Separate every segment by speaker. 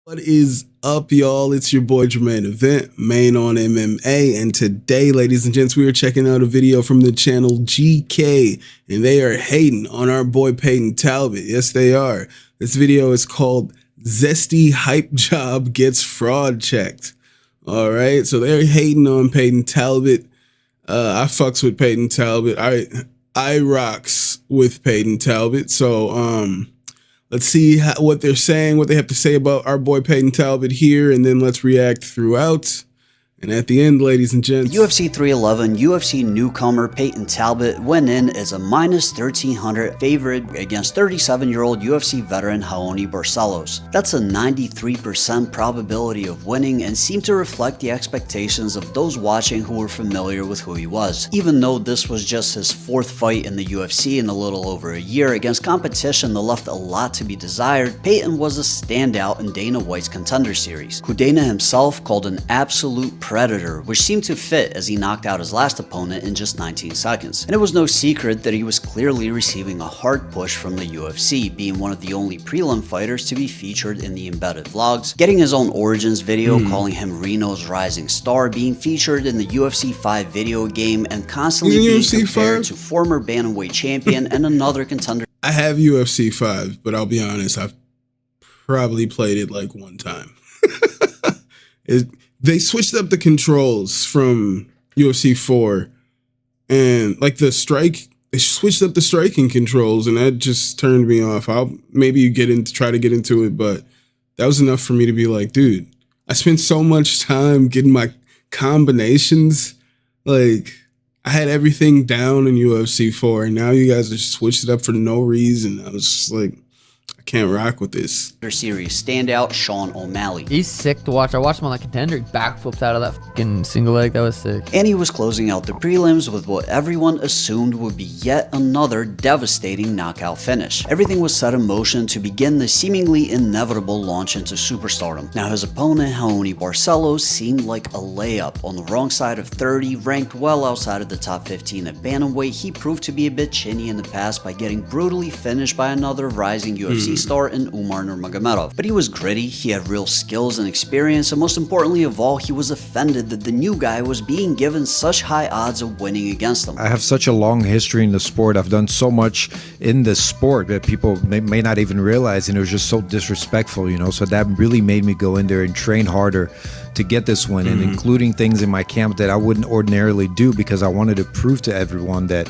Speaker 1: What is up, y'all? It's your boy Jermaine Event, main on MMA, and today, ladies and gents, we are checking out a video from the channel GeeKay, and they are hating on our boy Payton Talbott. Yes, they are. This video is called Zesty Hype Job Gets Fraud Checked. All right, so they're hating on Payton Talbott. I fucks with Payton Talbott. I rocks with Payton Talbott. So, let's see what they're saying, what they have to say about our boy Payton Talbott here, and then let's react throughout. And at the end, ladies and gents,
Speaker 2: UFC 311 UFC newcomer Payton Talbott went in as a minus 1300 favorite against 37-year-old UFC veteran Raoni Barcelos. That's a 93% probability of winning and seemed to reflect the expectations of those watching who were familiar with who he was. Even though this was just his fourth fight in the UFC in a little over a year against competition that left a lot to be desired, Payton was a standout in Dana White's Contender Series, who Dana himself called an absolute predator, which seemed to fit as he knocked out his last opponent in just 19 seconds. And it was no secret that he was clearly receiving a hard push from the UFC, being one of the only prelim fighters to be featured in the embedded vlogs, getting his own origins video calling him Reno's rising star, being featured in the UFC 5 video game, and constantly being compared to former bantamweight champion and another contender.
Speaker 1: I have UFC 5, but I'll be honest, I've probably played it like one time. They switched up the controls from UFC 4, and like they switched up the striking controls, and that just turned me off. I'll maybe try to get into it, but that was enough for me to be like, dude, I spent so much time getting my combinations. Like, I had everything down in UFC 4, and now you guys just switched it up for no reason. I was just like, I can't rock with this.
Speaker 2: Series standout Sean O'Malley.
Speaker 3: He's sick to watch. I watched him on the Contender. He backflips out of that fucking single leg. That was sick.
Speaker 2: And he was closing out the prelims with what everyone assumed would be yet another devastating knockout finish. Everything was set in motion to begin the seemingly inevitable launch into superstardom. Now his opponent, Raoni Barcelos, seemed like a layup. On the wrong side of 30, ranked well outside of the top 15 at bantamweight, he proved to be a bit chinny in the past by getting brutally finished by another rising UFC star in Umar Nurmagomedov. But he was gritty, he had real skills and experience, and most importantly of all, he was offended that the new guy was being given such high odds of winning against him.
Speaker 4: I have such a long history in the sport. I've done so much in this sport that people may not even realize, and it was just so disrespectful, you know, so that really made me go in there and train harder to get this win, and including things in my camp that I wouldn't ordinarily do because I wanted to prove to everyone that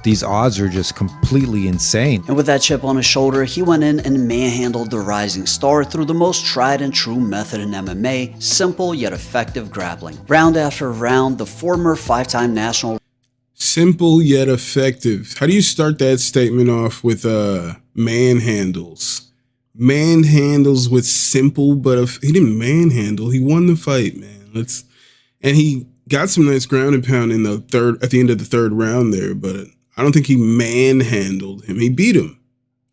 Speaker 4: these odds are just completely insane.
Speaker 2: And with that chip on his shoulder, he went in and manhandled the rising star through the most tried and true method in MMA, simple yet effective grappling. Round after round, the former five-time national...
Speaker 1: Simple yet effective. How do you start that statement off with manhandles? Manhandles with simple, but he didn't manhandle. He won the fight, man. And he got some nice ground and pound in the at the end of the third round there, but I don't think he manhandled him. He beat him.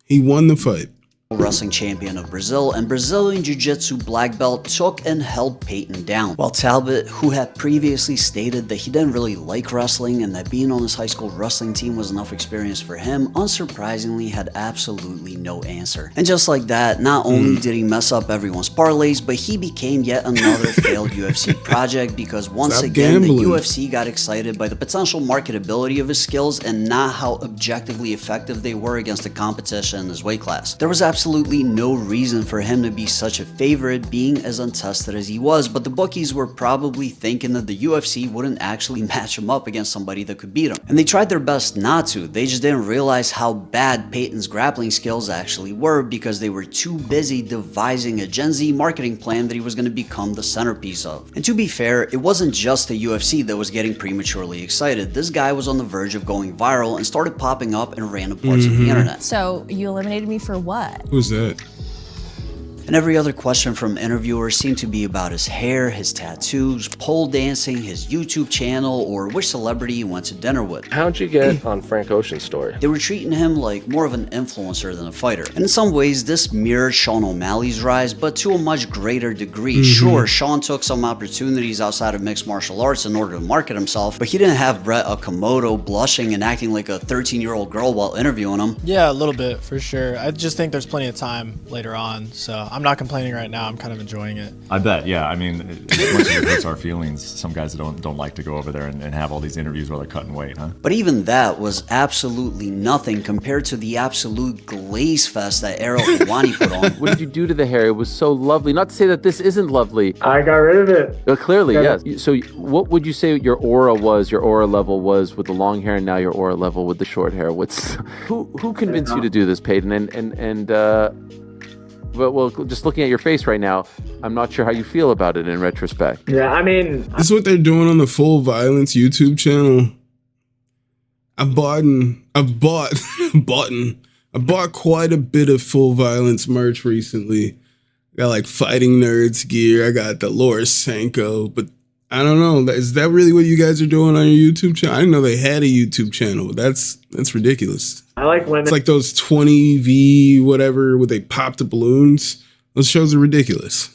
Speaker 1: He won the fight.
Speaker 2: Wrestling champion of Brazil and Brazilian Jiu-Jitsu black belt took and held Payton down. While Talbott, who had previously stated that he didn't really like wrestling and that being on his high school wrestling team was enough experience for him, unsurprisingly had absolutely no answer. And just like that, not only did he mess up everyone's parlays, but he became yet another failed UFC project because once again, the UFC got excited by the potential marketability of his skills and not how objectively effective they were against the competition in his weight class. There was absolutely no reason for him to be such a favorite, being as untested as he was, but the bookies were probably thinking that the UFC wouldn't actually match him up against somebody that could beat him. And they tried their best not to. They just didn't realize how bad Payton's grappling skills actually were because they were too busy devising a Gen Z marketing plan that he was going to become the centerpiece of. And to be fair, it wasn't just the UFC that was getting prematurely excited. This guy was on the verge of going viral and started popping up in random parts of the internet.
Speaker 5: So you eliminated me for what?
Speaker 1: Who's that?
Speaker 2: And every other question from interviewers seemed to be about his hair, his tattoos, pole dancing, his YouTube channel, or which celebrity he went to dinner with.
Speaker 6: How'd you get on Frank Ocean's story?
Speaker 2: They were treating him like more of an influencer than a fighter. And in some ways, this mirrored Sean O'Malley's rise, but to a much greater degree. Sure, Sean took some opportunities outside of mixed martial arts in order to market himself, but he didn't have Brett Okamoto blushing and acting like a 13-year-old girl while interviewing him.
Speaker 7: Yeah, a little bit, for sure. I just think there's plenty of time later on, so I'm I'm not complaining right now. I'm kind of enjoying it.
Speaker 8: I bet, yeah. I mean, as much as it hurts our feelings, some guys don't like to go over there and have all these interviews while they're cutting weight, huh?
Speaker 2: But even that was absolutely nothing compared to the absolute glaze fest that Ariel Helwani put on.
Speaker 9: What did you do to the hair? It was so lovely. Not to say that this isn't lovely.
Speaker 10: I got rid of it.
Speaker 9: Clearly, yes. So what would you say your aura level was with the long hair, and now your aura level with the short hair? Who convinced you to do this, Payton? Well, just looking at your face right now, I'm not sure how you feel about it in retrospect.
Speaker 10: Yeah, I mean,
Speaker 1: this is what they're doing on the Full Violence YouTube channel. I bought quite a bit of Full Violence merch recently. I got like Fighting Nerds gear. I got the Laura Sanko, but I don't know. Is that really what you guys are doing on your YouTube channel? I didn't know they had a YouTube channel, but that's ridiculous.
Speaker 10: I like women.
Speaker 1: It's like those 20V whatever where they pop the balloons. Those shows are ridiculous.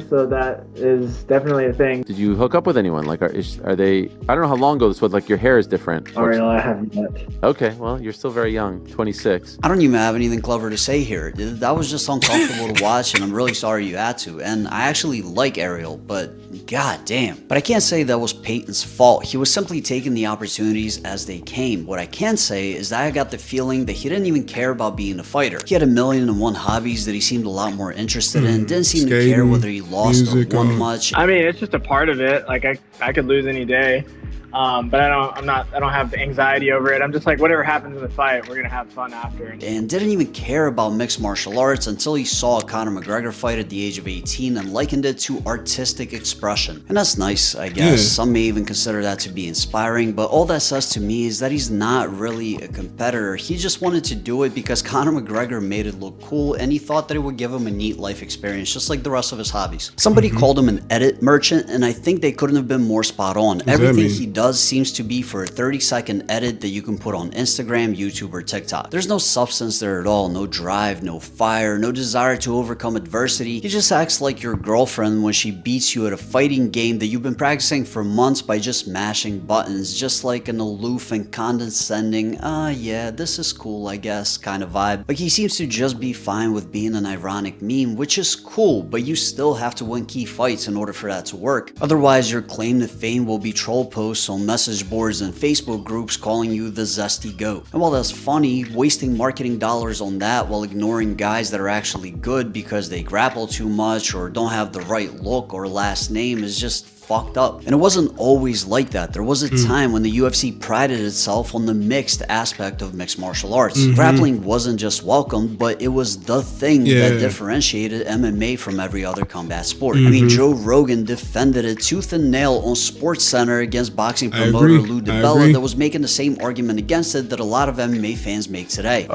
Speaker 10: So that is definitely a thing.
Speaker 9: Did you hook up with anyone? Like, are they? I don't know how long ago this was. Like, your hair is different.
Speaker 10: Ariel, I haven't yet.
Speaker 9: Okay, well, you're still very young, 26.
Speaker 2: I don't even have anything clever to say here. That was just uncomfortable to watch, and I'm really sorry you had to. And I actually like Ariel, but god damn. But I can't say that was Payton's fault. He was simply taking the opportunities as they came. What I can say is that I got the feeling that he didn't even care about being a fighter. He had 1,000,001 hobbies that he seemed a lot more interested in. Didn't seem to care whether he lost or won much.
Speaker 10: I mean, it's just a part of it. Like I could lose any day. But I don't have anxiety over it. I'm just like, whatever happens in the fight, we're gonna have fun after.
Speaker 2: And didn't even care about mixed martial arts until he saw a Conor McGregor fight at the age of 18 and likened it to artistic expression. And that's nice, I guess.
Speaker 1: Yeah.
Speaker 2: Some may even consider that to be inspiring, but all that says to me is that he's not really a competitor. He just wanted to do it because Conor McGregor made it look cool, and he thought that it would give him a neat life experience, just like the rest of his hobbies. Somebody called him an edit merchant, and I think they couldn't have been more spot on. Everything he does seems to be for a 30-second edit that you can put on Instagram, YouTube, or TikTok. There's no substance there at all, no drive, no fire, no desire to overcome adversity. He just acts like your girlfriend when she beats you at a fighting game that you've been practicing for months by just mashing buttons, just like an aloof and condescending, yeah, this is cool, I guess, kind of vibe. Like, he seems to just be fine with being an ironic meme, which is cool, but you still have to win key fights in order for that to work. Otherwise, your claim to fame will be troll posts on message boards and Facebook groups calling you the zesty goat. And while that's funny, wasting marketing dollars on that while ignoring guys that are actually good because they grapple too much or don't have the right look or last name is just fucked up. And it wasn't always like that. There was a time when the UFC prided itself on the mixed aspect of mixed martial arts. Grappling wasn't just welcomed, but it was the thing that differentiated MMA from every other combat sport. I mean, Joe Rogan defended it tooth and nail on SportsCenter against boxing promoter Lou DiBella that was making the same argument against it that a lot of MMA fans make today.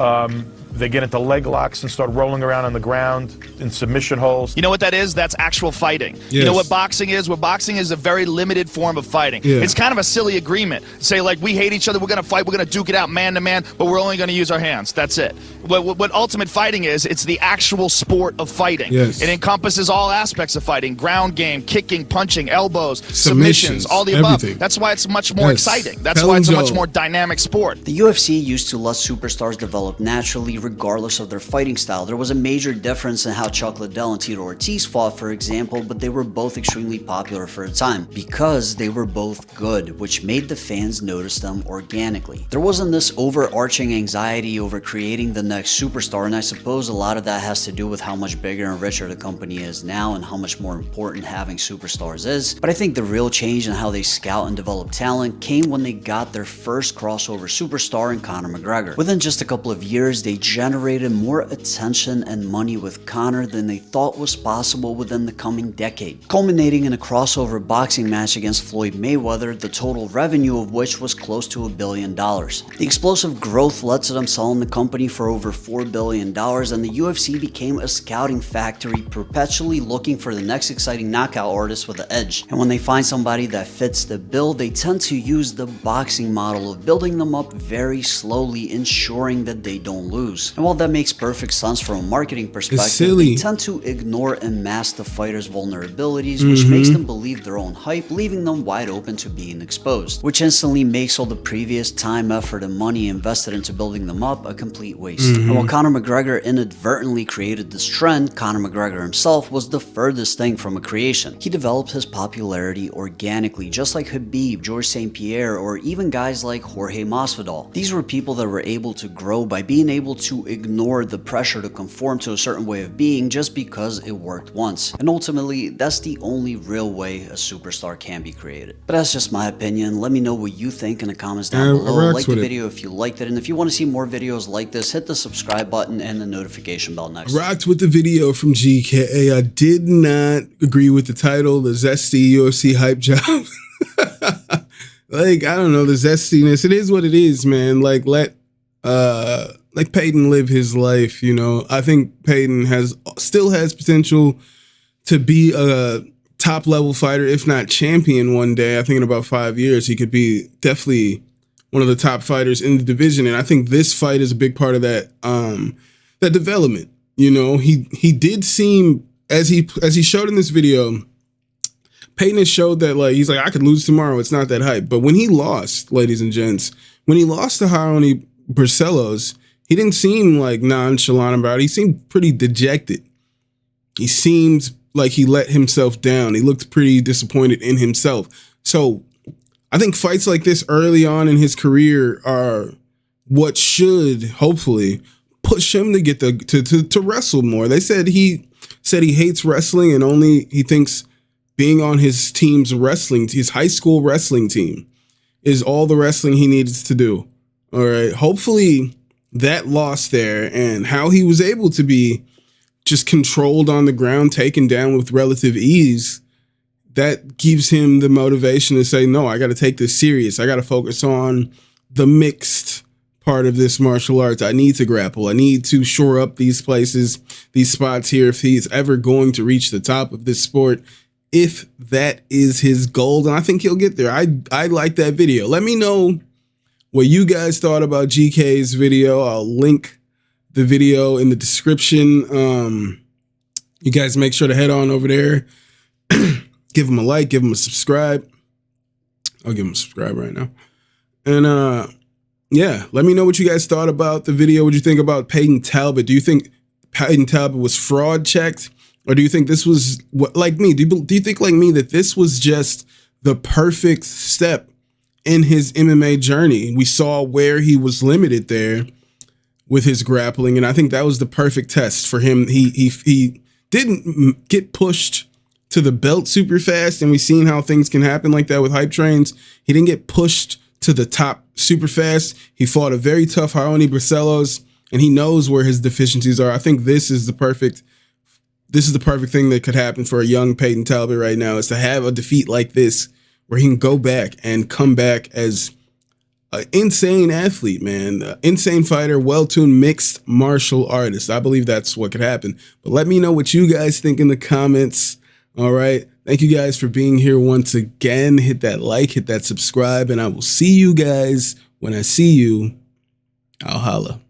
Speaker 11: They get into leg locks and start rolling around on the ground in submission holes.
Speaker 12: You know what that is? That's actual fighting.
Speaker 1: Yes.
Speaker 12: You know what boxing is? Well, boxing is a very limited form of fighting. It's kind of a silly agreement. Say, like, we hate each other, we're going to fight, we're going to duke it out man to man, but we're only going to use our hands. That's it. What ultimate fighting is, it's the actual sport of fighting.
Speaker 1: Yes.
Speaker 12: It encompasses all aspects of fighting: ground game, kicking, punching, elbows, submissions, all the above. That's why it's much more exciting. That's why it's a much more dynamic sport.
Speaker 2: The UFC used to let superstars develop naturally regardless of their fighting style. There was a major difference in how Chuck Liddell and Tito Ortiz fought, for example, but they were both extremely popular for a time because they were both good, which made the fans notice them organically. There wasn't this overarching anxiety over creating the next superstar, and I suppose a lot of that has to do with how much bigger and richer the company is now and how much more important having superstars is. But I think the real change in how they scout and develop talent came when they got their first crossover superstar in Conor McGregor. Within just a couple of years, they generated more attention and money with Conor than they thought was possible within the coming decade, culminating in a crossover boxing match against Floyd Mayweather, the total revenue of which was close to $1 billion. The explosive growth led to them selling the company for over $4 billion, and the UFC became a scouting factory, perpetually looking for the next exciting knockout artist with the edge. And when they find somebody that fits the bill, they tend to use the boxing model of building them up very slowly, ensuring that they don't lose. lose. And while that makes perfect sense from a marketing perspective, they tend to ignore and mask the fighter's vulnerabilities, which makes them believe their own hype, leaving them wide open to being exposed, which instantly makes all the previous time, effort, and money invested into building them up a complete waste. And while Conor McGregor inadvertently created this trend, Conor McGregor himself was the furthest thing from a creation. He developed his popularity organically, just like Khabib, Georges St. Pierre, or even guys like Jorge Masvidal. These were people that were able to grow by being able to ignore the pressure to conform to a certain way of being just because it worked once. And ultimately, that's the only real way a superstar can be created. But that's just my opinion. Let me know what you think in the comments down below. Like the video if you liked it, and if you want to see more videos like this, hit the subscribe button and the notification bell next.
Speaker 1: Rocked with the video from GeeKay. I did not agree with the title, the zesty UFC hype job. Like, I don't know, the zestiness. It is what it is, man. Like, let Payton live his life, you know. I think Payton still has potential to be a top level fighter, if not champion one day. I think in about 5 years, he could be definitely one of the top fighters in the division. And I think this fight is a big part of that, that development. You know, he did seem, as he showed in this video, Payton has showed that, like, he's like, I could lose tomorrow. It's not that hype. But when he lost, ladies and gents, when he lost to Raoni Barcelos, he didn't seem like nonchalant about it. He seemed pretty dejected. He seemed like he let himself down. He looked pretty disappointed in himself. So I think fights like this early on in his career are what should hopefully push him to get to wrestle more. They said he hates wrestling and only he thinks being on his team's his high school wrestling team is all the wrestling he needs to do. All right. Hopefully that loss there and how he was able to be just controlled on the ground, taken down with relative ease, that gives him the motivation to say, no, I got to take this serious. I got to focus on the mixed part of this martial arts. I need to grapple. I need to shore up these places, these spots here if he's ever going to reach the top of this sport. If that is his goal, then I think he'll get there. I like that video. Let me know what you guys thought about GeeKay's video. I'll link the video in the description. You guys make sure to head on over there. Give him a like, give him a subscribe. I'll give him a subscribe right now. And yeah, let me know what you guys thought about the video. What you think about Payton Talbott? Do you think Payton Talbott was fraud checked? Or do you think this was, like me, do you think like me that this was just the perfect step in his MMA journey? We saw where he was limited there with his grappling, and I think that was the perfect test for him. He didn't get pushed to the belt super fast, and we've seen how things can happen like that with hype trains. He didn't get pushed to the top super fast. He fought a very tough Raoni Barcelos, and he knows where his deficiencies are. I think this is the perfect thing that could happen for a young Payton Talbott right now, is to have a defeat like this where he can go back and come back as an insane athlete, man. Insane fighter, well-tuned mixed martial artist. I believe that's what could happen. But let me know what you guys think in the comments. All right. Thank you guys for being here once again. Hit that like, hit that subscribe, and I will see you guys when I see you. I'll holla.